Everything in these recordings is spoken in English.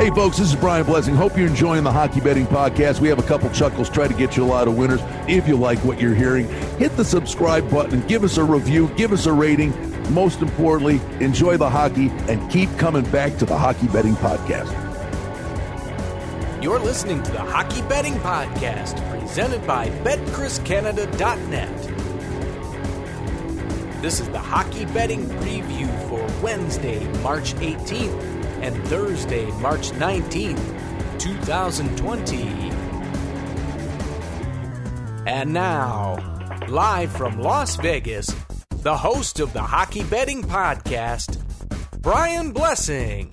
Hey, folks, this is Brian Blessing. Hope you're enjoying the Hockey Betting Podcast. We have a couple chuckles, try to get you a lot of winners. If you like what you're hearing, hit the subscribe button, give us a review, give us a rating. Most importantly, enjoy the hockey and keep coming back to the Hockey Betting Podcast. You're listening to the Hockey Betting Podcast, presented by BetCrisCanada.net. This is the Hockey Betting Preview for Wednesday, March 18th and Thursday, March 19th, 2020. And now, live from Las Vegas, the host of the Hockey Betting Podcast, Brian Blessing.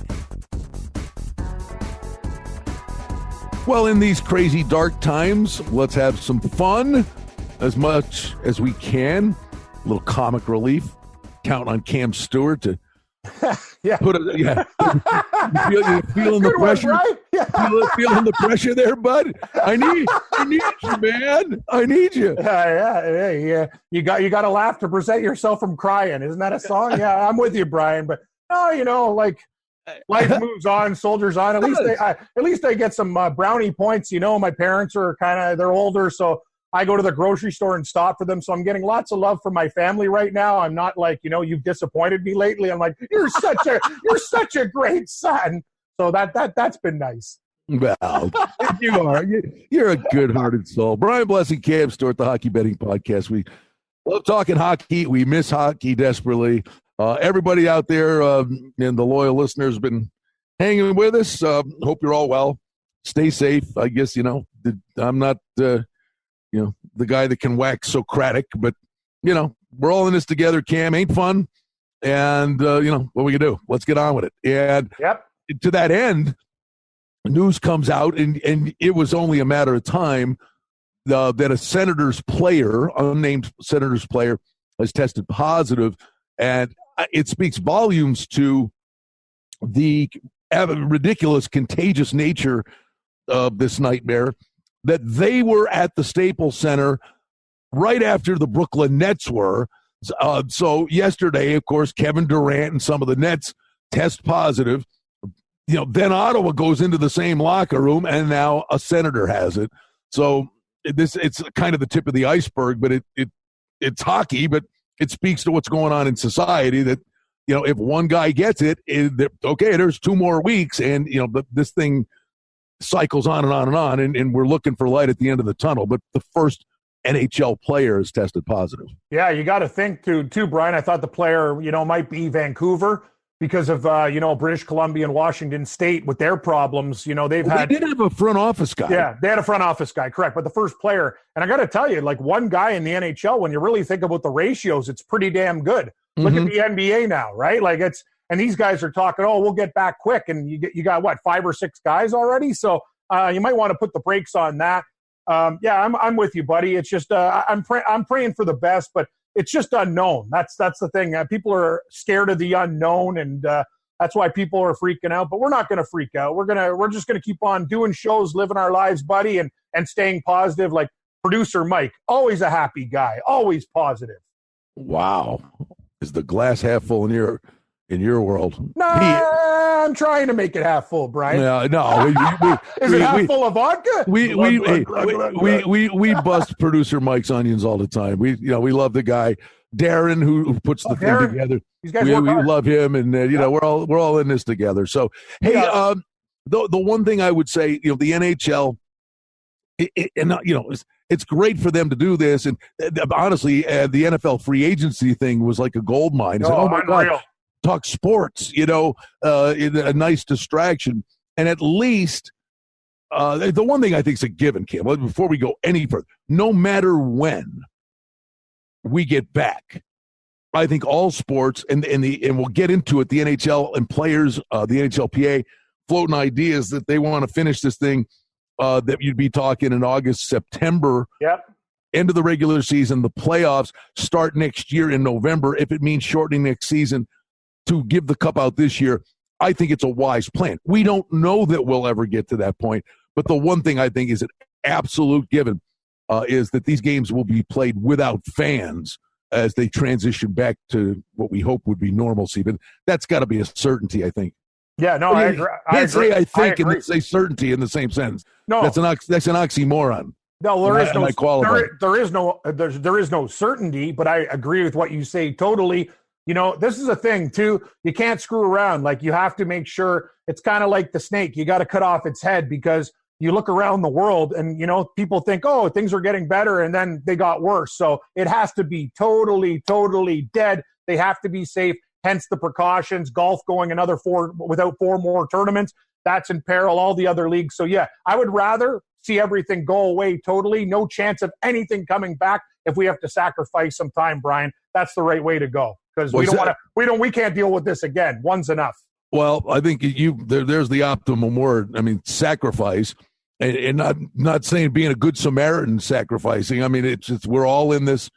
Well, in these crazy dark times, let's have some fun as much as we can. A little comic relief. Count on Cam Stewart to yeah. You feeling the pressure? Right? Yeah. Feeling the pressure there, bud? I need you, man. I need you. Yeah. You got to laugh to present yourself from crying. Isn't that a song? Yeah, I'm with you, Brian. But no, like life moves on, soldiers on. At least I get some brownie points. You know, my parents are they're older, so I go to the grocery store and stop for them. So I'm getting lots of love from my family right now. I'm not like, you've disappointed me lately. I'm like, you're such a great son. So that's been nice. Well, you are. You're a good-hearted soul. Brian Blessing, Cam Stewart, the Hockey Betting Podcast. We love talking hockey. We miss hockey desperately. Everybody out there and the loyal listeners have been hanging with us. Hope you're all well. Stay safe. I guess, I'm not the guy that can wax Socratic, but, we're all in this together, Cam. Ain't fun. And, what we can do? Let's get on with it. And to that end, news comes out, and it was only a matter of time that a Senators player, unnamed Senators player, has tested positive. And it speaks volumes to the ridiculous, contagious nature of this nightmare, that they were at the Staples Center right after the Brooklyn Nets were. So yesterday, of course, Kevin Durant and some of the Nets test positive. Then Ottawa goes into the same locker room, and now a Senator has it. So it's kind of the tip of the iceberg, but it's hockey, but it speaks to what's going on in society that, if one guy gets it, there's 2 more weeks, and, this thing cycles on and on and on, and we're looking for light at the end of the tunnel. But the first NHL player has tested positive. Yeah, you got to think, too, Brian. I thought the player, might be Vancouver because of, British Columbia and Washington State with their problems. They did have a front office guy. Yeah, they had a front office guy, correct. But the first player, and I got to tell you, like one guy in the NHL, when you really think about the ratios, it's pretty damn good. Look at the NBA now, right? Like and these guys are talking, we'll get back quick. And you got, 5 or 6 guys already? So you might want to put the brakes on that. I'm with you, buddy. It's just I'm praying for the best, but it's just unknown. That's the thing. People are scared of the unknown, and that's why people are freaking out. But we're not going to freak out. We're just going to keep on doing shows, living our lives, buddy, and staying positive. Like producer Mike, always a happy guy, always positive. Wow. Is the glass half full in your world? No, I'm trying to make it half full, Brian. No. Is it half full of vodka? We bust producer Mike's onions all the time. We love the guy Darren who puts the thing together. These guys we love him, and we're all in this together. So hey, the one thing I would say, the NHL, it's great for them to do this, and honestly, the NFL free agency thing was like a gold mine. It's like, my God, talk sports, a nice distraction. And at least the one thing I think is a given, Kim, before we go any further, no matter when we get back, I think all sports and we'll get into it, the NHL and players, the NHLPA floating ideas that they want to finish this thing. That you'd be talking in August, September. Yep. End of the regular season. The playoffs start next year in November. If it means shortening next season to give the cup out this year, I think it's a wise plan. We don't know that we'll ever get to that point, but the one thing I think is an absolute given is that these games will be played without fans as they transition back to what we hope would be normalcy. But that's got to be a certainty, I think. Yeah, no, I agree. Can't say I think agree. and say certainty in the same sentence. No, that's an oxymoron. No, there is no certainty, but I agree with what you say totally. This is a thing too. You can't screw around. Like, you have to make sure it's kind of like the snake. You got to cut off its head, because you look around the world and, people think, oh, things are getting better, and then they got worse. So it has to be totally, totally dead. They have to be safe. Hence the precautions. Golf going another 4 more tournaments. That's in peril. All the other leagues. So yeah, I would rather see everything go away totally. No chance of anything coming back. If we have to sacrifice some time, Brian, that's the right way to go, because we can't deal with this again. One's enough. Well, I think there's the optimum word. I mean, sacrifice, and not saying being a good Samaritan sacrificing. I mean, it's we're all in this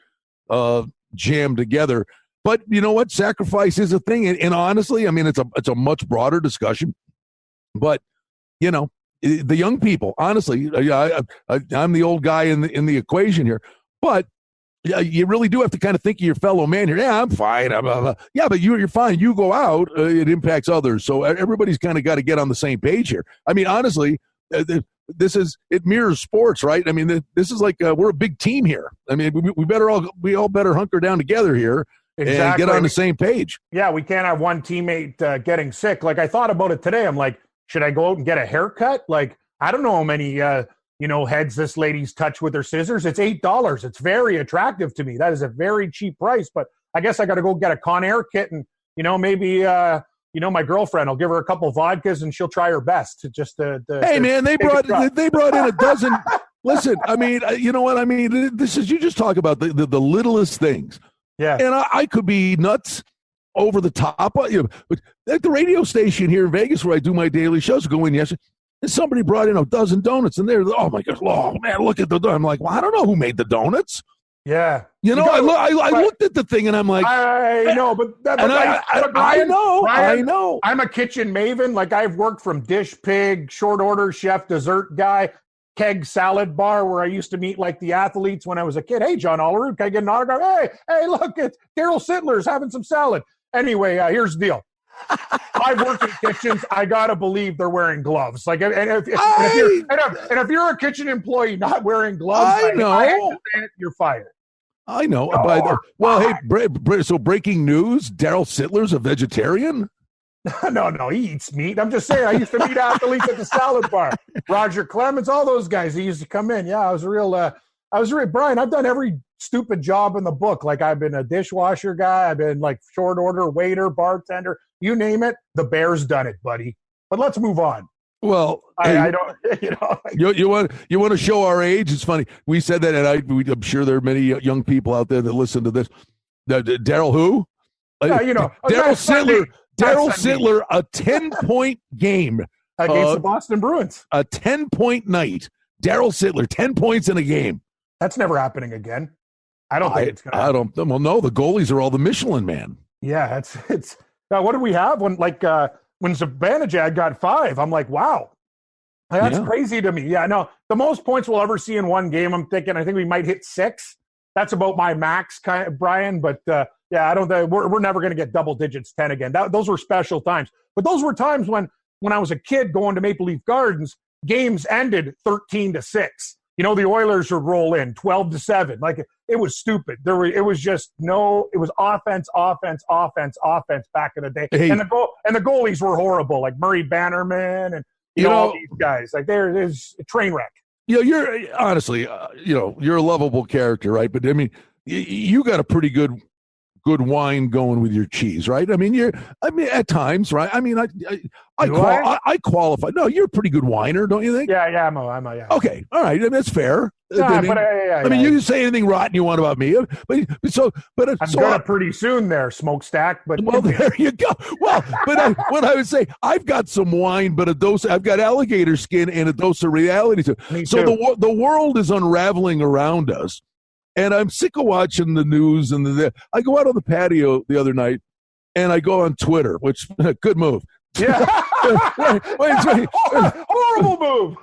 jam together. But you know what? Sacrifice is a thing, and honestly, I mean, it's a much broader discussion. But the young people, honestly, I'm the old guy in the equation here, but you really do have to kind of think of your fellow man here. Yeah, I'm fine. Yeah, but you're fine. You go out, it impacts others. So everybody's kind of got to get on the same page here. I mean, honestly, it mirrors sports, right? I mean, this is like we're a big team here. I mean, we all better hunker down together here. Exactly. And get on the same page. Yeah, we can't have one teammate getting sick. Like, I thought about it today. I'm like, should I go out and get a haircut? Like, I don't know how many, heads this lady's touched with her scissors. It's $8. It's very attractive to me. That is a very cheap price. But I guess I got to go get a Conair kit, and, maybe, my girlfriend will give her a couple vodkas and she'll try her best Hey, man, they brought in a dozen. Listen, I mean, you know what I mean? You just talk about the littlest things. Yeah. And I could be nuts over the top. But at the radio station here in Vegas where I do my daily shows, go in yesterday, and somebody brought in a dozen donuts, and they're, oh my gosh, oh man, look at the donut. I'm like, well, I don't know who made the donuts. Yeah. I looked at the thing and I'm like, I know, I know. I'm a kitchen maven. Like, I've worked from dish pig, short order chef, dessert guy, keg salad bar, where I used to meet like the athletes when I was a kid. Hey, John Olerud, can I get an autograph? Hey, look, it's Daryl Sittler's having some salad. Anyway, here's the deal. I've worked in kitchens. I gotta believe they're wearing gloves. Like, if you're a kitchen employee not wearing gloves, you're fired. I know. Hey, so breaking news: Daryl Sittler's a vegetarian. No, he eats meat. I'm just saying, I used to meet athletes at the salad bar. Roger Clemens, all those guys, they used to come in. Yeah, I was real Brian, I've done every stupid job in the book. Like, I've been a dishwasher guy. I've been like short order waiter, bartender, you name it. The Bears done it, buddy. But let's move on. Well, I don't, you want to show our age? It's funny. We said that, and I'm sure there are many young people out there that listen to this. Daryl who? Daryl Sittler. Daryl Sittler, a 10-point game against the Boston Bruins. A 10-point night. Daryl Sittler, 10 points in a game. That's never happening again. I don't think it's going to happen. Well, no, the goalies are all the Michelin man. Yeah, it's now, what do we have when Zibanejad got 5? I'm like, wow. That's crazy to me. Yeah, no, the most points we'll ever see in one game, I think we might hit 6. That's about my max, Brian, but yeah, I don't think we're never going to get double digits 10 again. Those were special times. But those were times when I was a kid going to Maple Leaf Gardens, games ended 13-6. The Oilers would roll in 12-7. Like, it was stupid. It was offense back in the day. Hey. And the goalies were horrible, like Murray Bannerman and all these guys. Like, there's a train wreck. You're honestly, you're a lovable character, right? But I mean, you got a pretty good wine going with your cheese, right? I mean, at times, right? I mean, I qualify. No, you're a pretty good whiner, don't you think? Yeah, I'm a. Okay, all right, I mean, that's fair. No, I mean, you can say anything rotten you want about me, but I'm gonna pretty soon there, smokestack. But well, there you go. Well, but what I would say, I've got some wine, but I've got alligator skin and a dose of reality too. So the world is unraveling around us. And I'm sick of watching the news. I go out on the patio the other night, and I go on Twitter, which good move. Yeah. wait. Horrible move.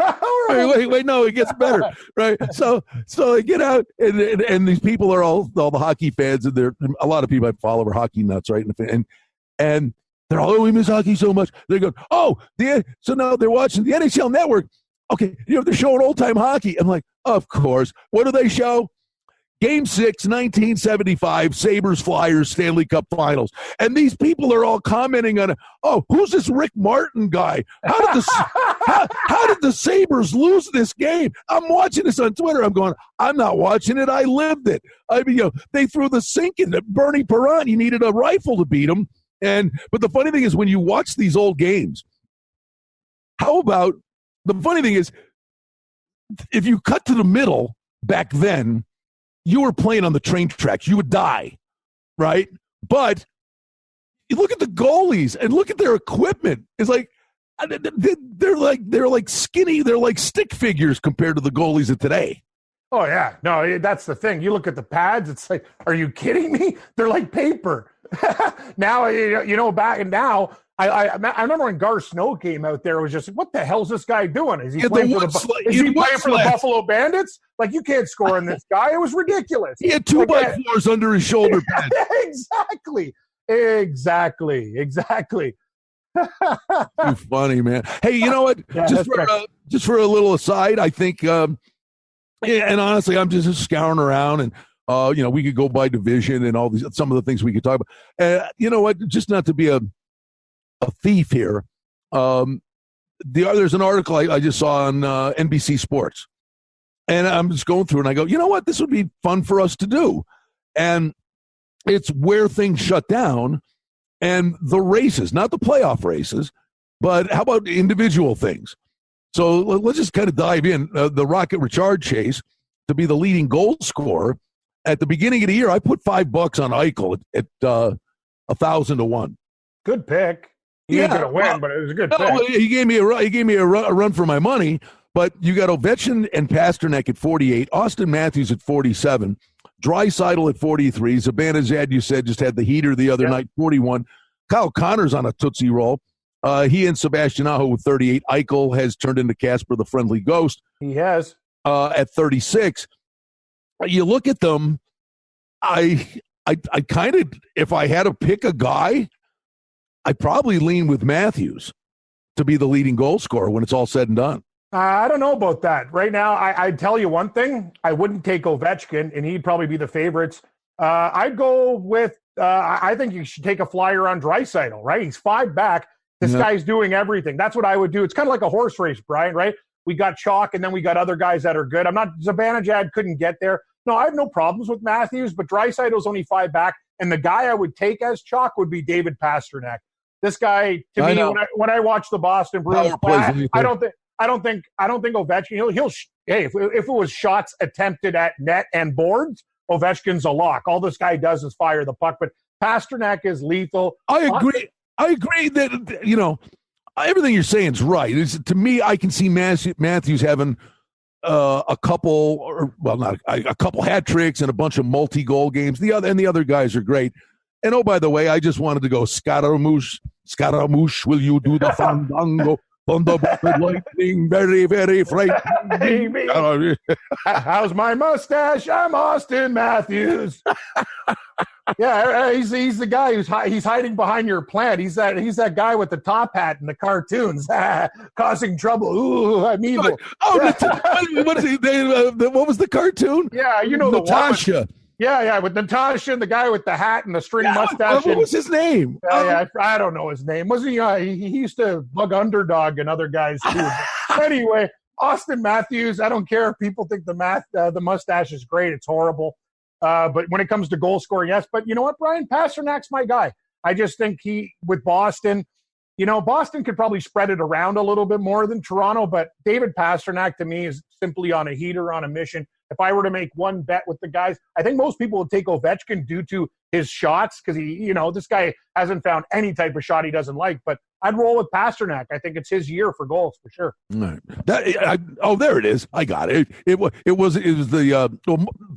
Wait, no, it gets better, right? So I get out, and these people are all the hockey fans, and a lot of people I follow are hockey nuts, right? And They're all, oh, we miss hockey so much. They're going, so now they're watching the NHL Network. Okay, they're showing old-time hockey. I'm like, of course. What do they show? Game 6, 1975, Sabres-Flyers Stanley Cup Finals. And these people are all commenting on, who's this Rick Martin guy? How did the Sabres lose this game? I'm watching this on Twitter. I'm going, I'm not watching it. I lived it. I mean, they threw the sink in. Bernie Perron, you needed a rifle to beat him. But the funny thing is, when you watch these old games, the funny thing is, if you cut to the middle back then, you were playing on the train tracks. You would die, right? But you look at the goalies and look at their equipment. It's like they're like skinny. They're like stick figures compared to the goalies of today. Oh yeah, no, that's the thing. You look at the pads. It's like, are you kidding me? They're like paper. Now back and now. I remember when Gar Snow came out there, it was just, what the hell's this guy doing? Is he playing for the Buffalo Bandits? Like, you can't score on this guy. It was ridiculous. He had 2x4s under his shoulder pads. Exactly. Too funny, man. Hey, you know what? Yeah, just for a little aside, I think, and honestly, I'm just scouring around and, we could go by division and some of the things we could talk about. You know what? Just not to be a thief here. There's an article I just saw on NBC Sports, and I'm just going through and I go, you know what? This would be fun for us to do. And it's where things shut down and the races, not the playoff races, but how about individual things? So let's just kind of dive in. The Rocket Richard chase to be the leading goal scorer. At the beginning of the year, I put $5 on Eichel at 1,000 to 1. Good pick. He ain't gonna win, but it was a good pick. He gave me a run for my money. But you got Ovechkin and Pasternak at 48, Austin Matthews at 47, Draisaitl at 43, Zibanejad, you said, just had the heater the other night, 41. Kyle Connor's on a Tootsie Roll. He and Sebastian Aho with 38. Eichel has turned into Casper the Friendly Ghost. He has. At 36. You look at them, I kind of, if I had to pick a guy, I'd probably lean with Matthews to be the leading goal scorer when it's all said and done. I don't know about that. Right now, I'd tell you one thing. I wouldn't take Ovechkin, and he'd probably be the favorites. I'd go with, I think you should take a flyer on Draisaitl, right? He's 5 back. This guy's doing everything. That's what I would do. It's kind of like a horse race, Brian, right? We got Chalk, and then we got other guys that are good. Zibanejad couldn't get there. No, I have no problems with Matthews, but Draisaitl's only 5 back, and the guy I would take as Chalk would be David Pasternak. This guy, to me, when I watch the Boston Bruins play, I don't think Ovechkin. If it was shots attempted at net and boards, Ovechkin's a lock. All this guy does is fire the puck, but Pasternak is lethal. I agree that everything you're saying is right. To me, I can see Matthews having a couple hat tricks and a bunch of multi-goal games. The other guys are great. And oh, by the way, I just wanted to go Scaramouche, will you do the fandango? Thunderbolt lightning, very, very frightening. How's my mustache? I'm Austin Matthews. Yeah, he's the guy he's hiding behind your plant. He's that guy with the top hat in the cartoons, causing trouble. Ooh, I'm evil. What is he? What was the cartoon? Yeah, Natasha. Yeah, with Natasha and the guy with the hat and the string mustache. What was his name? I don't know his name. Was he? He used to bug Underdog and other guys too. Anyway, Austin Matthews. I don't care if people think the mustache is great. It's horrible. But when it comes to goal scoring, yes. But you know what, Brian? Pasternak's my guy. I just think with Boston, Boston could probably spread it around a little bit more than Toronto. But David Pasternak to me is simply on a heater, on a mission. If I were to make one bet with the guys, I think most people would take Ovechkin due to his shots because this guy hasn't found any type of shot he doesn't like. But I'd roll with Pasternak. I think it's his year for goals for sure. Right. There it is. I got it. It was the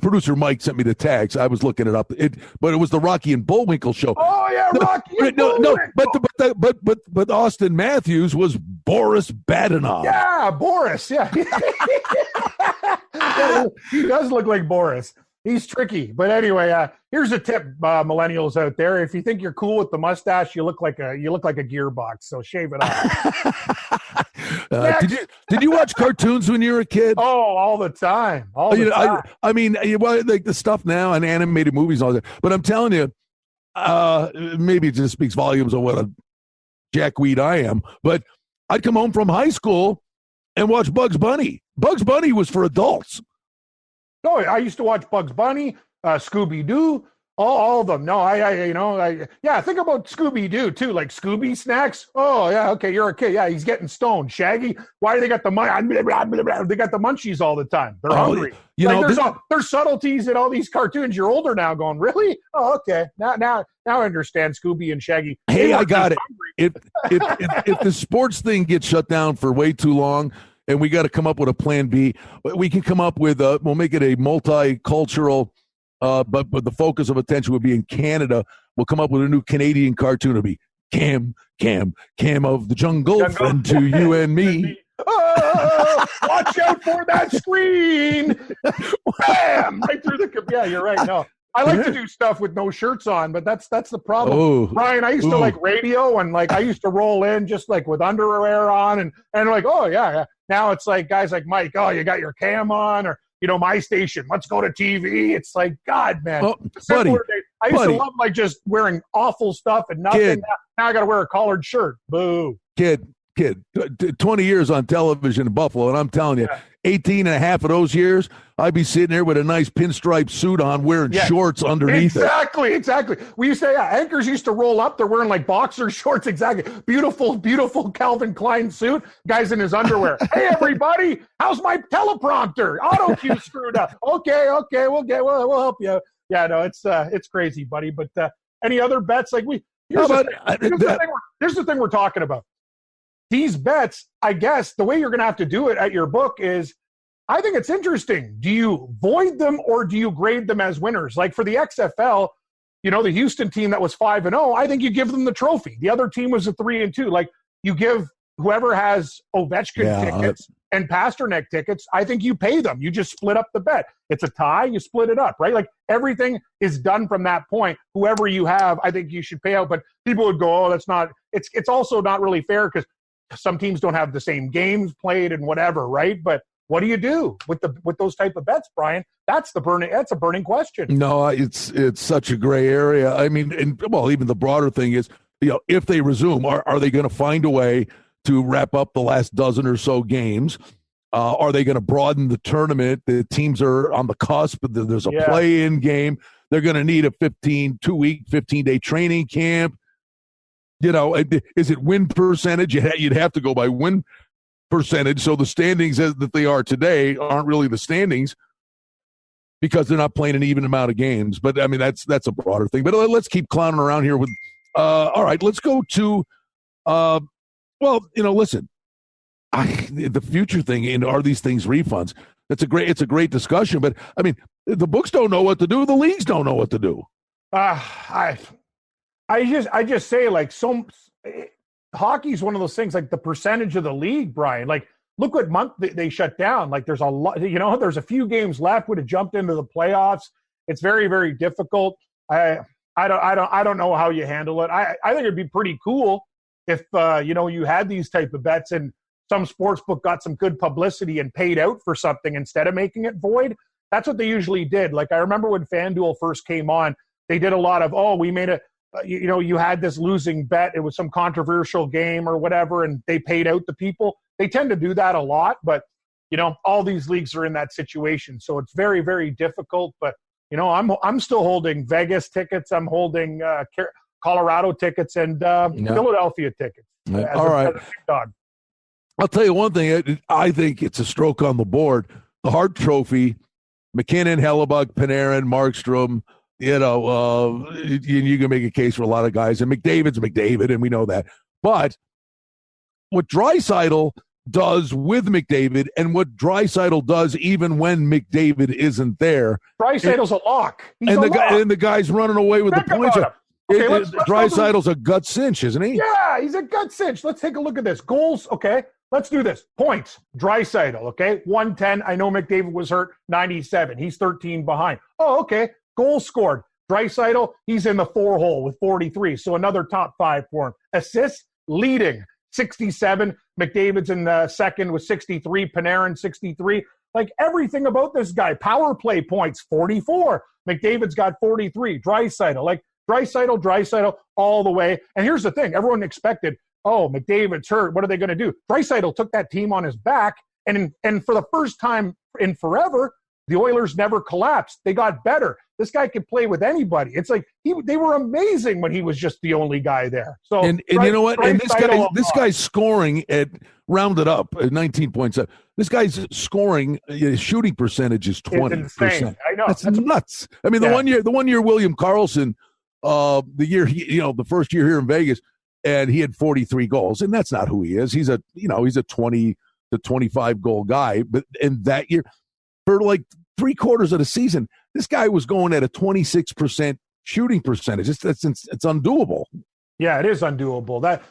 producer Mike sent me the tags. I was looking it up. But it was the Rocky and Bullwinkle show. Oh yeah, Rocky. And Bullwinkle. But Austin Matthews was Boris Badenov. Yeah, Boris. Yeah. Yeah, he does look like Boris. He's tricky. But anyway, here's a tip, millennials out there. If you think you're cool with the mustache, you look like a gearbox. So shave it off. Did you watch cartoons when you were a kid? Oh, all the time. I mean, like the stuff now and animated movies and all that. But I'm telling you, maybe it just speaks volumes of what a jackweed I am. But I'd come home from high school and watch Bugs Bunny. Bugs Bunny was for adults. Oh, I used to watch Bugs Bunny, Scooby-Doo, all of them. No, think about Scooby-Doo too, like Scooby snacks. Oh yeah, okay, you're a kid. Yeah, he's getting stoned. Shaggy, why do they got the they got the munchies all the time? They're hungry. There's subtleties in all these cartoons. You're older now, going really? Oh, okay. Now I understand Scooby and Shaggy. Hey, I got it. If the sports thing gets shut down for way too long, and we got to come up with a plan B, we can come up with we'll make it a multicultural. But the focus of attention would be in Canada. We'll come up with a new Canadian cartoon. It'll be Cam of the jungle, friend to you and me. Oh, watch out for that screen. Bam! Right through the... Yeah, you're right. No, I like to do stuff with no shirts on, but that's the problem. Oh. Brian, I used to like radio, and like I used to roll in just like with underwear on, and like, oh, yeah. Now it's like guys like Mike, oh, you got your cam on, or my station, let's go to TV. It's like, God, man. Buddy, I used to love like just wearing awful stuff and nothing. Now I got to wear a collared shirt. Boo. Kid, 20 years on television in Buffalo, and I'm telling you, 18 and a half of those years, I'd be sitting there with a nice pinstripe suit on wearing shorts underneath Exactly. We used to say, anchors used to roll up. They're wearing like boxer shorts. Exactly. Beautiful Calvin Klein suit. Guy's in his underwear. Hey, everybody, how's my teleprompter? Auto cue screwed up. Okay, we'll help you. Yeah, no, it's crazy, buddy. But any other bets? Like here's the thing we're talking about. These bets, I guess, the way you're going to have to do it at your book is, I think it's interesting. Do you void them or do you grade them as winners? Like for the XFL, the Houston team that was 5-0, I think you give them the trophy. The other team was a 3-2. Like you give whoever has Ovechkin tickets and Pasternak tickets, I think you pay them. You just split up the bet. It's a tie, you split it up, right? Like everything is done from that point. Whoever you have, I think you should pay out. But people would go, oh, that's not, it's also not really fair because some teams don't have the same games played and whatever, right? But what do you do with those type of bets, Brian? That's a burning question. No, it's such a gray area. I mean, even the broader thing is, if they resume, are they going to find a way to wrap up the last dozen or so games? Are they going to broaden the tournament? The teams are on the cusp. There's a play-in game. They're going to need a 2-week, 15-day training camp. Is it win percentage? You'd have to go by win percentage. So the standings as that they are today aren't really the standings because they're not playing an even amount of games. But I mean, that's a broader thing. But let's keep clowning around here with. All right, let's go to. Listen. The future thing, are these things refunds? It's a great discussion. But I mean, the books don't know what to do. The leagues don't know what to do. I just say like hockey's one of those things like the percentage of the league, Brian. Like look what month they shut down. Like there's a lot, there's a few games left. Would have jumped into the playoffs. It's very, very difficult. I don't know how you handle it. I think it'd be pretty cool if you had these type of bets and some sports book got some good publicity and paid out for something instead of making it void. That's what they usually did. Like I remember when FanDuel first came on, they did a lot of we made a. You had this losing bet. It was some controversial game or whatever, and they paid out the people. They tend to do that a lot, but, all these leagues are in that situation. So it's very, very difficult. But, I'm still holding Vegas tickets. I'm holding Colorado tickets and Philadelphia tickets. All right. I'll tell you one thing. I think it's a stroke on the board. The Hart Trophy, McKinnon, Hellebuck, Panarin, Markstrom, you can make a case for a lot of guys, and McDavid's McDavid, and we know that. But what Draisaitl does with McDavid, and what Draisaitl does even when McDavid isn't there, Draisaitl's a lock. And the guy's running away with the points. Draisaitl's a gut cinch, isn't he? Yeah, he's a gut cinch. Let's take a look at this. Goals, okay. let's do this. Points, Draisaitl, okay? 110. I know McDavid was hurt, 97. He's 13 behind. Oh, okay. Goals scored. Draisaitl, he's in the 4-hole with 43, so another top 5 for him. Assists, leading, 67. McDavid's in the second with 63. Panarin, 63. Like, everything about this guy. Power play points, 44. McDavid's got 43. Draisaitl, Draisaitl all the way. And here's the thing. Everyone expected, oh, McDavid's hurt. What are they going to do? Draisaitl took that team on his back, and for the first time in forever, the Oilers never collapsed. They got better. This guy could play with anybody. It's like they were amazing when he was just the only guy there. So and you know what? And this guy's scoring at rounded up at 19 points. This guy's scoring shooting percentage is 20%. I know. That's nuts. I mean, the one year William Karlsson, the year the first year here in Vegas, and he had 43 goals, and that's not who he is. He's a 20 to 25 goal guy, but in that year, for like 3/4 of the season, this guy was going at a 26% shooting percentage. It's undoable. Yeah, it is undoable.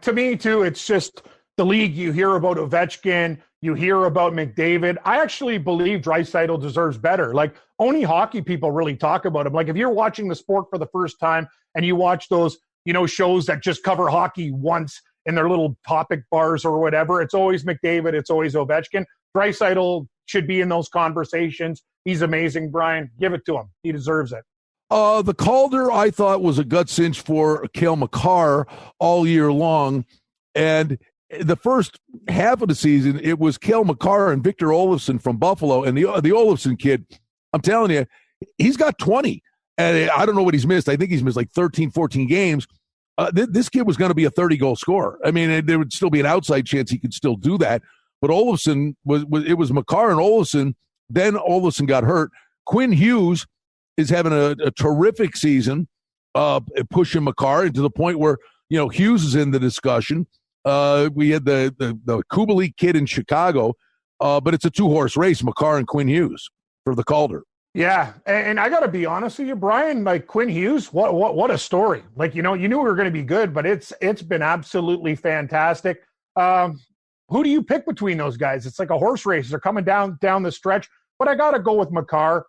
To me too, it's just the league. You hear about Ovechkin, you hear about McDavid. I actually believe Draisaitl deserves better. Like, only hockey people really talk about him. Like, if you're watching the sport for the first time and you watch those, shows that just cover hockey once in their little topic bars or whatever, it's always McDavid, it's always Ovechkin. Draisaitl should be in those conversations. He's amazing, Brian. Give it to him. He deserves it. The Calder, I thought, was a gut cinch for Cale Makar all year long. And the first half of the season, it was Cale Makar and Victor Olofsson from Buffalo. And the Olofsson kid, I'm telling you, he's got 20. And I don't know what he's missed. I think he's missed like 13, 14 games. This kid was going to be a 30-goal scorer. I mean, there would still be an outside chance he could still do that. But Olofsson, it was Makar and Olofsson. Then Olofsson got hurt. Quinn Hughes is having a terrific season, pushing Makar into the point where, Hughes is in the discussion. We had the Kubalik kid in Chicago, but it's a 2-horse race, Makar and Quinn Hughes for the Calder. Yeah, and I got to be honest with you, Brian, like Quinn Hughes, what a story. Like, you knew we were going to be good, but it's been absolutely fantastic. Who do you pick between those guys? It's like a horse race. They're coming down the stretch, but I got to go with Makar.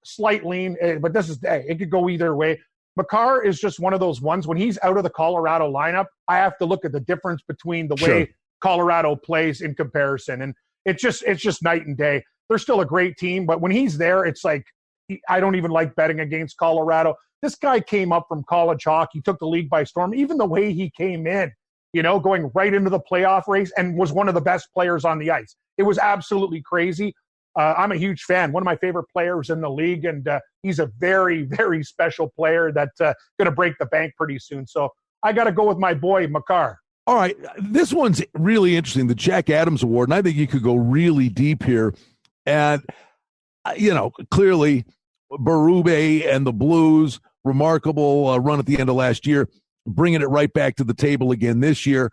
Slight lean, but it could go either way. Makar is just one of those ones, when he's out of the Colorado lineup, I have to look at the difference between the way Colorado plays in comparison. And it's just night and day. They're still a great team, but when he's there, it's like, I don't even like betting against Colorado. This guy came up from college hockey, took the league by storm. Even the way he came in, going right into the playoff race, and was one of the best players on the ice. It was absolutely crazy. I'm a huge fan, one of my favorite players in the league, and he's a very, very special player that's going to break the bank pretty soon. So I got to go with my boy, Makar. All right, this one's really interesting, the Jack Adams Award, and I think you could go really deep here. And, clearly Berube and the Blues, remarkable run at the end of last year, bringing it right back to the table again this year.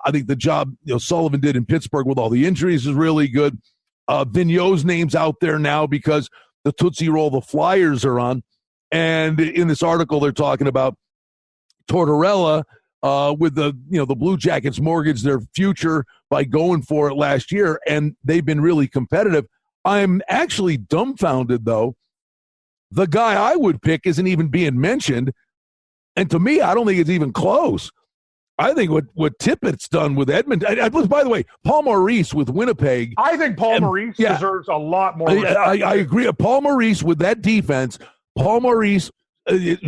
I think the job Sullivan did in Pittsburgh with all the injuries is really good. Vigneault's name's out there now because the Tootsie Roll the Flyers are on. And in this article, they're talking about Tortorella with the Blue Jackets mortgaged their future by going for it last year, and they've been really competitive. I'm actually dumbfounded, though. The guy I would pick isn't even being mentioned. And to me, I don't think it's even close. I think what Tippett's done with Edmonton. By the way, Paul Maurice with Winnipeg. I think Paul Maurice deserves a lot more. I agree. Paul Maurice with that defense. Paul Maurice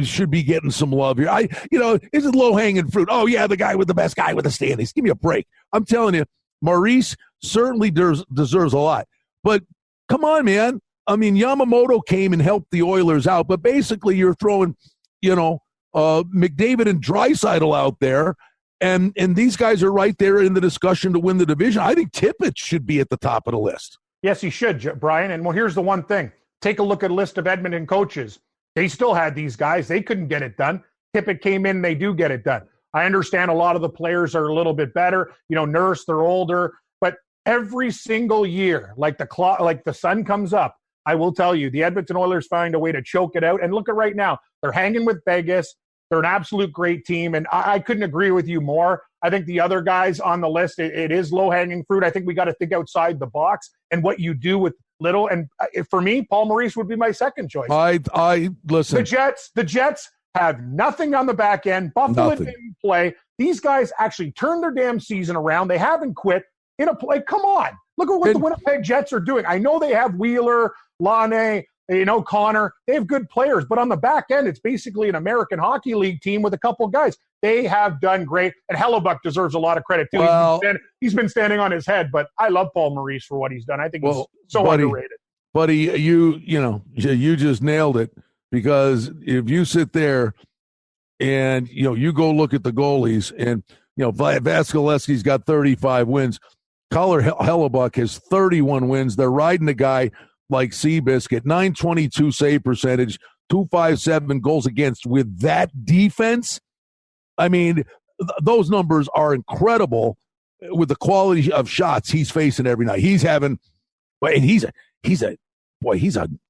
should be getting some love here. It's low hanging fruit. Oh yeah, the guy with the best guy with the standings. Give me a break. I'm telling you, Maurice certainly deserves a lot. But come on, man. I mean, Yamamoto came and helped the Oilers out, but basically you're throwing, McDavid and Draisaitl out there. And these guys are right there in the discussion to win the division. I think Tippett should be at the top of the list. Yes, he should, Brian. And well, here's the one thing. Take a look at a list of Edmonton coaches. They still had these guys. They couldn't get it done. Tippett came in, they do get it done. I understand a lot of the players are a little bit better. Nurse, they're older. But every single year, like the sun comes up, I will tell you, the Edmonton Oilers find a way to choke it out. And look at right now. They're hanging with Vegas. They're an absolute great team, and I couldn't agree with you more. I think the other guys on the list, it is low-hanging fruit. I think we got to think outside the box and what you do with little. And for me, Paul Maurice would be my second choice. I listen. The Jets have nothing on the back end. Buffalo didn't play. These guys actually turned their damn season around. They haven't quit. Come on. Look at what the Winnipeg Jets are doing. I know they have Wheeler, Laine, Connor. They have good players, but on the back end, it's basically an American Hockey League team with a couple guys. They have done great, and Hellebuck deserves a lot of credit too. Well, he's been standing on his head, but I love Paul Maurice for what he's done. I think he's so underrated. Buddy, you just nailed it, because if you sit there and you go look at the goalies, and Vasilevsky's got 35 wins. Collar Hellebuck has 31 wins. They're riding a guy like Seabiscuit, .922 save percentage, .257 goals against with that defense. I mean, those numbers are incredible with the quality of shots he's facing every night. He's having, and he's an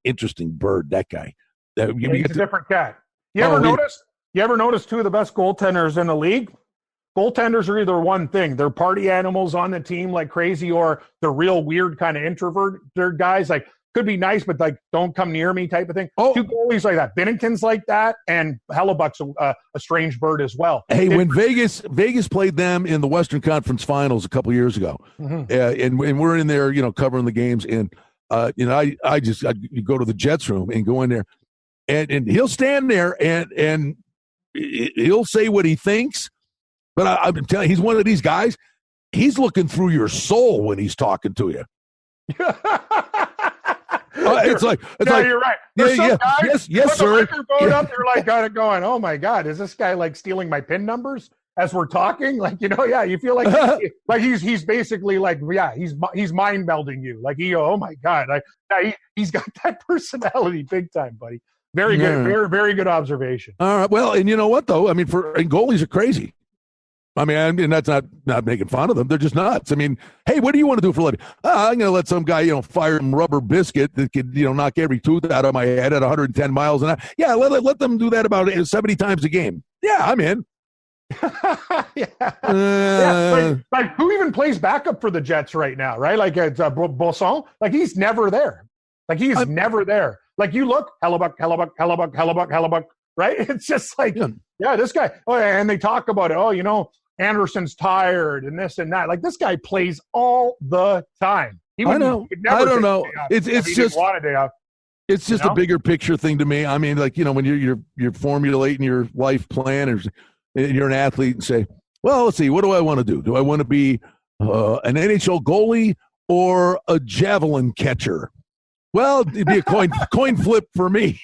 interesting bird, that guy. He's a different cat. You ever notice two of the best goaltenders in the league? Goaltenders are either one thing. They're party animals on the team like crazy, or they're real weird kind of introvert. They're guys like, could be nice, but like, don't come near me type of thing. Two goalies like that. Binnington's like that, and Hellebuck's a strange bird as well. Hey, when Vegas played them in the Western Conference Finals a couple years ago, and we're in there, covering the games, and I go to the Jets room and go in there, and he'll stand there and he'll say what he thinks. But I've been telling you, he's one of these guys. He's looking through your soul when he's talking to you. It's like you're right. Yes, sir. Up, you're like kind of going, oh my God, is this guy like stealing my PIN numbers as we're talking? Like, you feel like he's basically like, he's mind melding you. Like oh my God, he's got that personality big time, buddy. Very good, very very good observation. All right, well, and you know what though? I mean, goalies are crazy. I mean, that's not making fun of them. They're just nuts. I mean, hey, what do you want to do for a living? I'm going to let some guy, fire some rubber biscuit that could, knock every tooth out of my head at 110 miles an hour. Yeah, let them do that about 70 times a game. Yeah, I'm in. Like who even plays backup for the Jets right now, right? Like it's Bosson. Like he's never there. Never there. Like you look, Hellebuck, right? It's just like, this guy. Oh, and they talk about it. Anderson's tired and this and that. Like this guy plays all the time. I don't know. It's just It's just a bigger picture thing to me. I mean, like, when you're formulating your life plan, or you're an athlete, and say, well, let's see, what do I want to do? Do I want to be an NHL goalie or a javelin catcher? Well, it'd be a coin flip for me.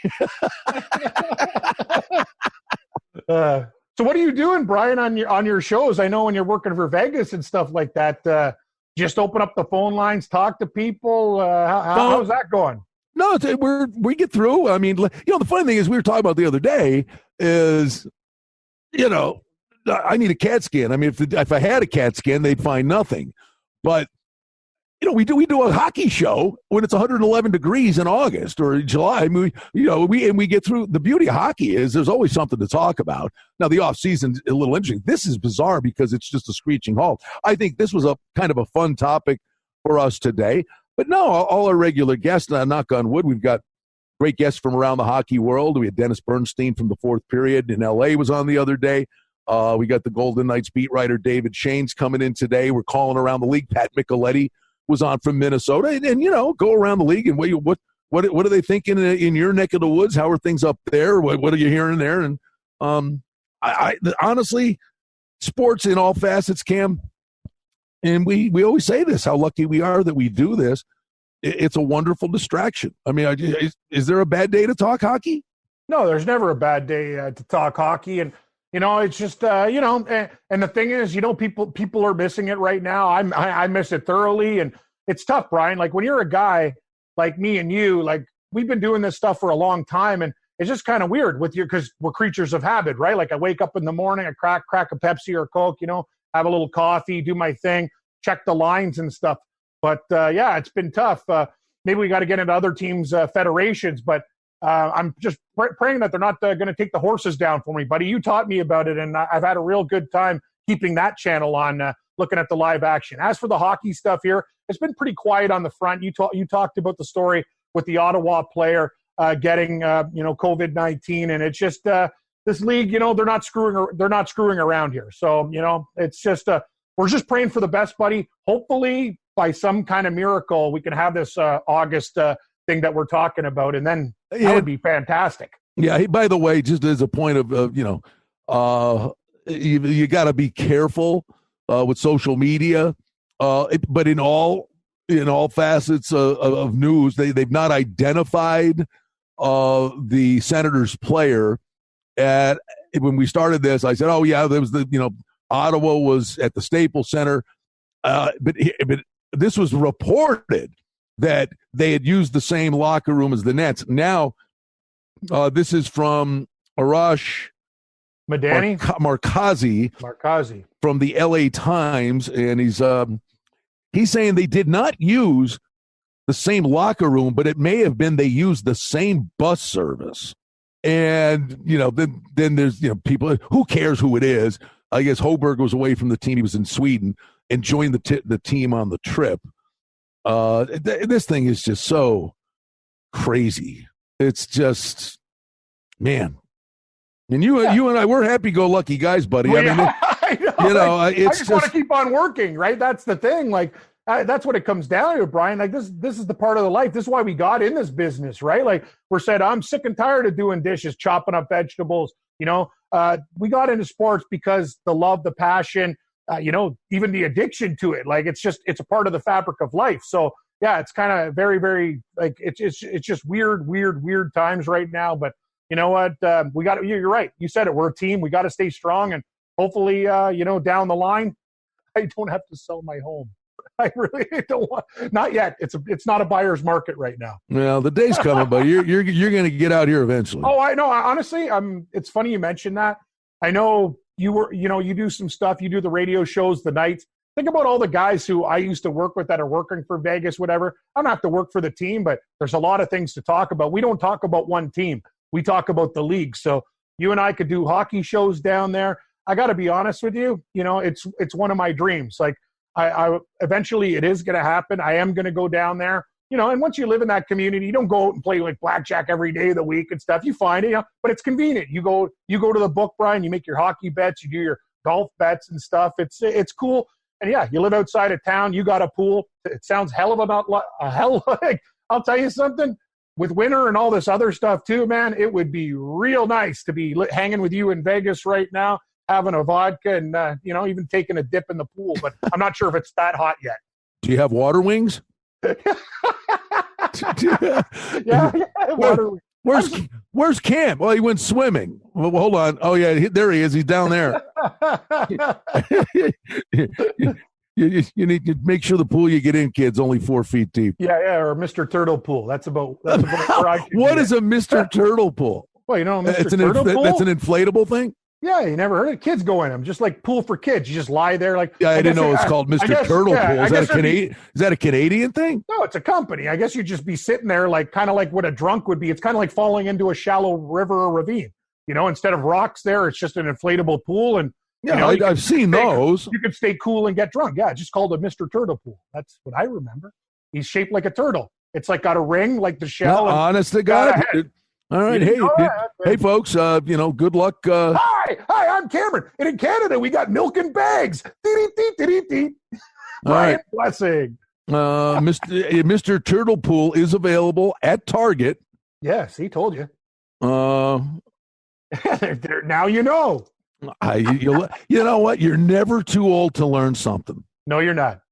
So what are you doing, Brian, on your shows? I know when you're working for Vegas and stuff like that, just open up the phone lines, talk to people. How's that going? No, we get through. I mean, the funny thing is, we were talking about the other day is, I need a CAT scan. I mean, if I had a CAT scan, they'd find nothing. But we do a hockey show when it's 111 degrees in August or July. I mean, we get through. The beauty of hockey is there's always something to talk about. Now, the off season's a little interesting. This is bizarre because it's just a screeching halt. I think this was a kind of a fun topic for us today. But no, all our regular guests, knock on wood, we've got great guests from around the hockey world. We had Dennis Bernstein from the Fourth Period in L.A. was on the other day. We got the Golden Knights beat writer David Shane's coming in today. We're calling around the league. Pat Micheletti was on from Minnesota, and go around the league and what are they thinking in your neck of the woods? How are things up there? What are you hearing there? And I honestly, sports in all facets, Cam, and we always say this, how lucky we are that we do this. It's a wonderful distraction. I mean, is there a bad day to talk hockey? No, there's never a bad day to talk hockey, and it's just, and the thing is, people are missing it right now. I miss it thoroughly. And it's tough, Brian. Like when you're a guy like me and you, like we've been doing this stuff for a long time, and it's just kind of weird because we're creatures of habit, right? Like I wake up in the morning, I crack a Pepsi or a Coke, have a little coffee, do my thing, check the lines and stuff. But it's been tough. Maybe we got to get into other teams' federations, but I'm just praying that they're not going to take the horses down for me, buddy. You taught me about it, and I've had a real good time keeping that channel on, looking at the live action. As for the hockey stuff here, it's been pretty quiet on the front. You talked about the story with the Ottawa player getting COVID-19, and it's just this league. They're not screwing around here. So it's just we're just praying for the best, buddy. Hopefully, by some kind of miracle, we can have this August thing that we're talking about, and then that would be fantastic. Yeah. By the way, just as a point of you got to be careful with social media, but in all facets of news, they've not identified the Senators player. When we started this, I said, "Oh yeah, there was Ottawa was at the Staples Center," but this was reported that they had used the same locker room as the Nets. Now, this is from Arash Markazi from the LA Times, and he's saying they did not use the same locker room, but it may have been they used the same bus service. And then there's people, who cares who it is? I guess Hoberg was away from the team; he was in Sweden and joined the team on the trip. This thing is just so crazy. It's just, man. And you and I, we're happy-go-lucky guys, buddy. Well, I know. I just want to keep on working, right? That's the thing. Like, that's what it comes down to, Brian. Like, this is the part of the life. This is why we got in this business, right? Like, we're said, I'm sick and tired of doing dishes, chopping up vegetables. We got into sports because the love, the passion, even the addiction to it. Like, it's a part of the fabric of life. So, yeah, it's kind of very, very, like, it's just weird times right now. But you know what? You're right. You said it. We're a team. We got to stay strong. And hopefully, down the line, I don't have to sell my home. I really don't want. Not yet. It's not a buyer's market right now. Well, the day's coming, but you're going to get out here eventually. Oh, I know. Honestly, it's funny you mentioned that. I know you do some stuff. You do the radio shows, the nights. Think about all the guys who I used to work with that are working for Vegas, whatever. I don't have to work for the team, but there's a lot of things to talk about. We don't talk about one team. We talk about the league. So you and I could do hockey shows down there. I got to be honest with you. It's one of my dreams. Like, I eventually it is going to happen. I am going to go down there, and once you live in that community, you don't go out and play like blackjack every day of the week and stuff. You find it, but it's convenient. You go to the book, Brian, you make your hockey bets, you do your golf bets and stuff. It's cool. And yeah, you live outside of town, you got a pool. It sounds hell of a hell. Like, I'll tell you something, with winter and all this other stuff too, man, it would be real nice to be hanging with you in Vegas right now, having a vodka and, even taking a dip in the pool. But I'm not sure if it's that hot yet. Do you have water wings? Yeah, water wings. Where's Cam? Well, he went swimming. Well, hold on. Oh, yeah, there he is. He's down there. You need to make sure the pool you get in, kids, only 4 feet deep. Yeah, or Mr. Turtle Pool. That's about where I could What is a Mr. Turtle Pool? Well, Mr. Turtle Pool? That's an inflatable thing? Yeah, you never heard of kids go in them. Just like pool for kids. You just lie there like. Yeah, I didn't know it's called Mr. Turtle Pool. Is that a Canadian thing? No, it's a company. I guess you'd just be sitting there like kind of like what a drunk would be. It's kind of like falling into a shallow river or ravine. Instead of rocks there, it's just an inflatable pool. And yeah, I've seen those. You could stay cool and get drunk. Yeah, it's just called a Mr. Turtle Pool. That's what I remember. He's shaped like a turtle. It's like got a ring like the shell. No, honest to God. All right. Hey, folks, good luck. Hi, I'm Cameron. And in Canada, we got milk in bags. Brian right. Blessing. Mr. Turtle Pool is available at Target. Yes, he told you. Now you know. You know what? You're never too old to learn something. No, you're not.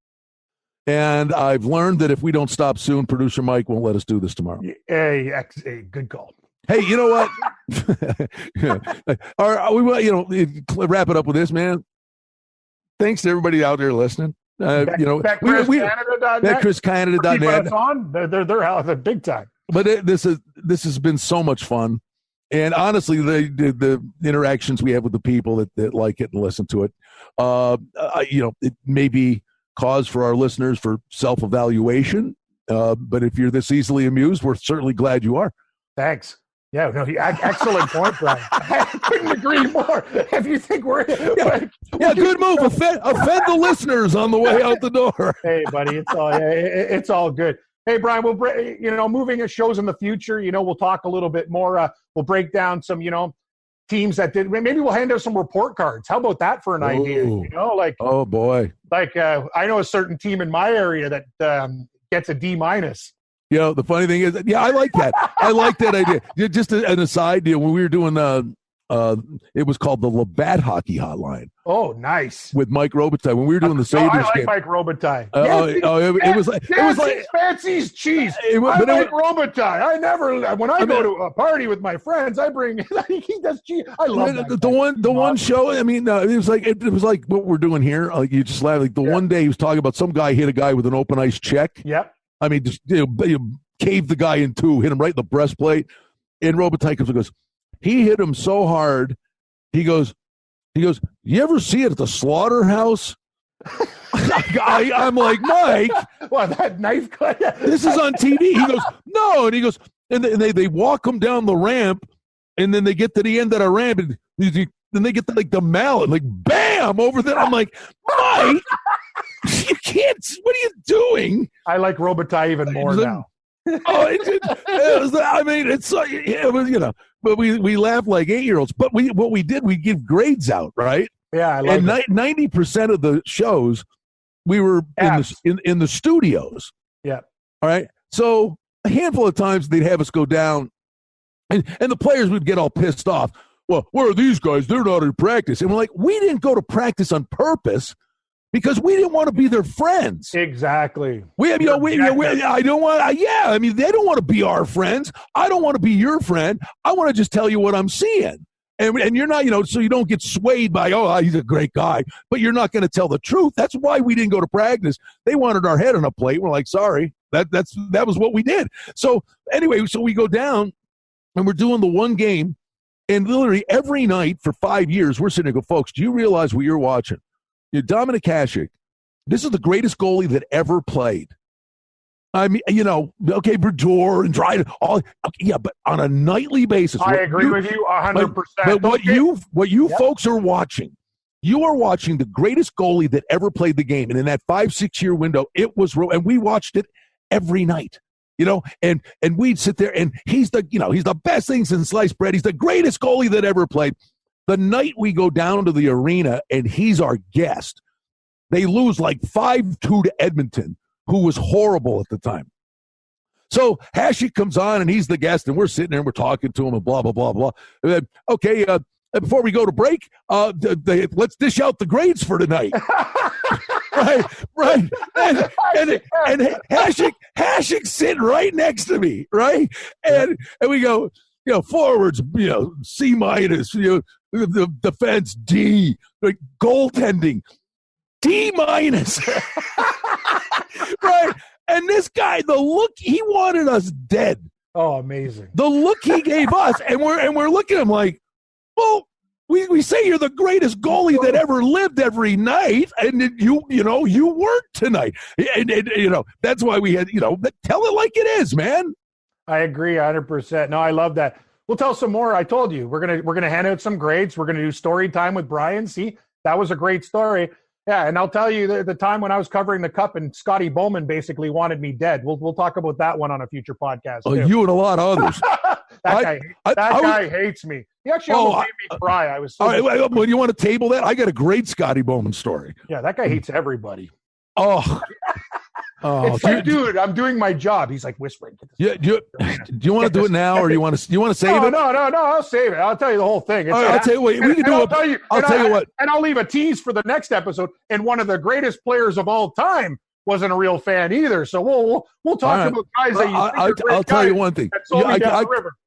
And I've learned that if we don't stop soon, producer Mike won't let us do this tomorrow. Hey, good call. Hey, you know what? All right, wrap it up with this, man. Thanks to everybody out there listening. BetCrisCanada.net. They're out there big time. But this has been so much fun, and honestly, the interactions we have with the people that like it and listen to it, it may be cause for our listeners for self-evaluation. But if you're this easily amused, we're certainly glad you are. Thanks. Yeah, no, excellent point, Brian. I couldn't agree more. If you think we're good move. Offend the listeners on the way out the door. Hey, buddy, it's all good. Hey, Brian, moving at shows in the future, we'll talk a little bit more. We'll break down some, teams that did. Maybe we'll hand out some report cards. How about that for an idea? Oh boy, I know a certain team in my area that gets a D-. The funny thing is, I like that. I like that idea. Just an aside, when we were doing it was called the Labatt Hockey Hotline. Oh, nice. With Mike Robitaille when we were doing the Sabres I like game. Mike Robitaille. It was like Fancy's cheese. Mike Robitaille. When I go to a party with my friends, I bring he does cheese. I love the one show. I mean, it was like what we're doing here. Like you just laugh. Like one day he was talking about some guy hit a guy with an open ice check. Yep. I mean, just caved the guy in two, hit him right in the breastplate. And Robitaille comes and goes, he hit him so hard. He goes, you ever see it at the slaughterhouse? I'm like, Mike. What, that knife cut? This is on TV. He goes, no. And he goes, and they walk him down the ramp, and then they get to the end of the ramp, and then they get to the mallet, bam, over there. I'm like, Mike, you can't. What are you doing? I like Robitaille even more now. But we laugh like 8-year-olds. But we give grades out, right? Yeah, I like it. 90% of the shows we were in the studios. Yeah. All right. So a handful of times they'd have us go down, and the players would get all pissed off. Well, where are these guys? They're not in practice. And we're like, we didn't go to practice on purpose because we didn't want to be their friends. Exactly. I don't want. I mean, they don't want to be our friends. I don't want to be your friend. I want to just tell you what I'm seeing. And you're not, so you don't get swayed by, he's a great guy, but you're not going to tell the truth. That's why we didn't go to practice. They wanted our head on a plate. We're like, sorry, that was what we did. So anyway, we go down and we're doing the one game, and literally every night for 5 years, we're sitting there and go, folks, do you realize what you're watching? Dominik Hasek, this is the greatest goalie that ever played. I mean, okay, Brodeur and Dryden, but on a nightly basis. I agree with you 100%. But what you folks are watching, you are watching the greatest goalie that ever played the game. And in that 5-6 year window, it was, and we watched it every night, and we'd sit there, and he's the best thing since sliced bread. He's the greatest goalie that ever played. The night we go down to the arena and he's our guest, they lose 5-2 to Edmonton, who was horrible at the time. So Hasek comes on and he's the guest, and we're sitting there and we're talking to him and blah, blah, blah, blah. Okay, before we go to break, let's dish out the grades for tonight. right. And Hasek sitting right next to me, right? And we go, forwards, C-, the defense, D, goaltending, D-. Right? And this guy, the look, he wanted us dead. Oh, amazing. The look he gave us, and we're looking at him like, well, we say you're the greatest goalie that ever lived every night, and you weren't tonight. And that's why we had, tell it like it is, man. I agree 100%. No, I love that. We'll tell some more. I told you we're gonna hand out some grades. We're gonna do story time with Brian. See, that was a great story. Yeah, and I'll tell you the time when I was covering the Cup and Scotty Bowman basically wanted me dead. We'll talk about that one on a future podcast. Oh, you and a lot of others. That guy hates me. He actually almost made me cry. I was. So all right, well, you want to table that? I got a great Scotty Bowman story. Yeah, that guy hates everybody. Oh. It's like, dude, I'm doing my job. He's like whispering. Yeah, do you want to do it now, or do you want to save it? No, I'll save it. I'll tell you the whole thing. All right, I'll tell you what. We can do it. I'll tell you what. And I'll leave a tease for the next episode. And one of the greatest players of all time wasn't a real fan either. So we'll talk about guys that you. I'll tell you one thing.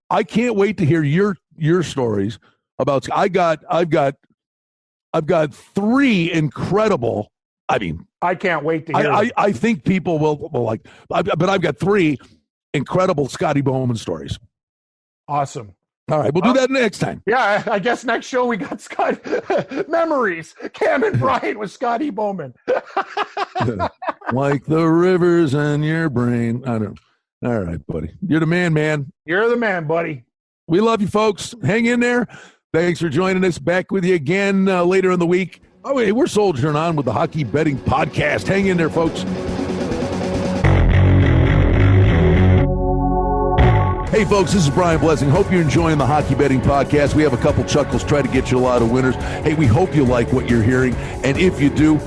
I can't wait to hear your stories about. I've got 3 incredible. I mean, I can't wait to hear. I think people will like, but I've got 3 incredible Scotty Bowman stories. Awesome. All right, we'll do that next time. Yeah, I guess next show we got memories. Cam and Brian with Scotty Bowman. Like the rivers in your brain. I don't know. All right, buddy. You're the man, man. You're the man, buddy. We love you, folks. Hang in there. Thanks for joining us. Back with you again later in the week. Oh, hey, we're soldiering on with the Hockey Betting Podcast. Hang in there, folks. Hey, folks, this is Brian Blessing. Hope you're enjoying the Hockey Betting Podcast. We have a couple chuckles, try to get you a lot of winners. Hey, we hope you like what you're hearing. And if you do,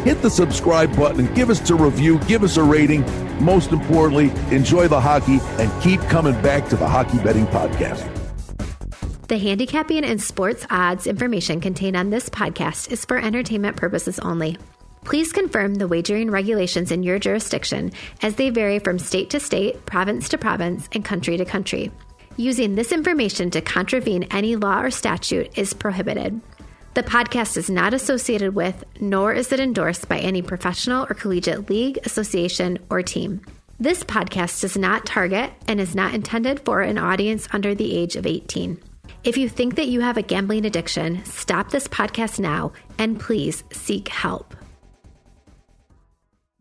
hit the subscribe button and give us a review, give us a rating. Most importantly, enjoy the hockey and keep coming back to the Hockey Betting Podcast. The handicapping and sports odds information contained on this podcast is for entertainment purposes only. Please confirm the wagering regulations in your jurisdiction as they vary from state to state, province to province, and country to country. Using this information to contravene any law or statute is prohibited. The podcast is not associated with, nor is it endorsed by any professional or collegiate league, association, or team. This podcast does not target and is not intended for an audience under the age of 18. If you think that you have a gambling addiction, stop this podcast now and please seek help.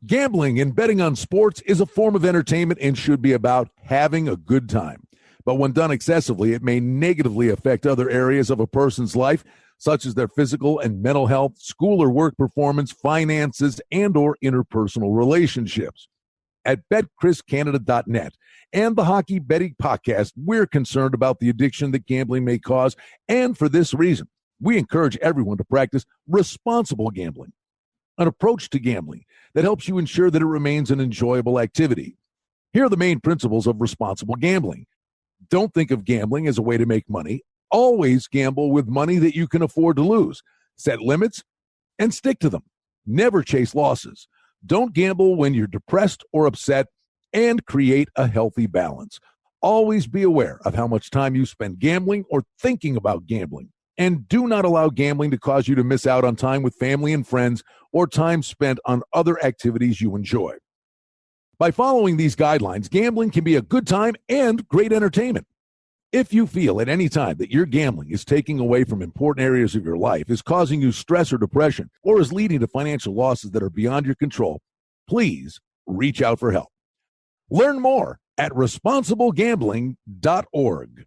Gambling and betting on sports is a form of entertainment and should be about having a good time. But when done excessively, it may negatively affect other areas of a person's life, such as their physical and mental health, school or work performance, finances, and or interpersonal relationships. At BetCrisCanada.net and the Hockey Betting Podcast, we're concerned about the addiction that gambling may cause, and for this reason, we encourage everyone to practice responsible gambling, an approach to gambling that helps you ensure that it remains an enjoyable activity. Here are the main principles of responsible gambling. Don't think of gambling as a way to make money. Always gamble with money that you can afford to lose. Set limits and stick to them. Never chase losses. Don't gamble when you're depressed or upset, and create a healthy balance. Always be aware of how much time you spend gambling or thinking about gambling. And do not allow gambling to cause you to miss out on time with family and friends or time spent on other activities you enjoy. By following these guidelines, gambling can be a good time and great entertainment. If you feel at any time that your gambling is taking away from important areas of your life, is causing you stress or depression, or is leading to financial losses that are beyond your control, please reach out for help. Learn more at responsiblegambling.org.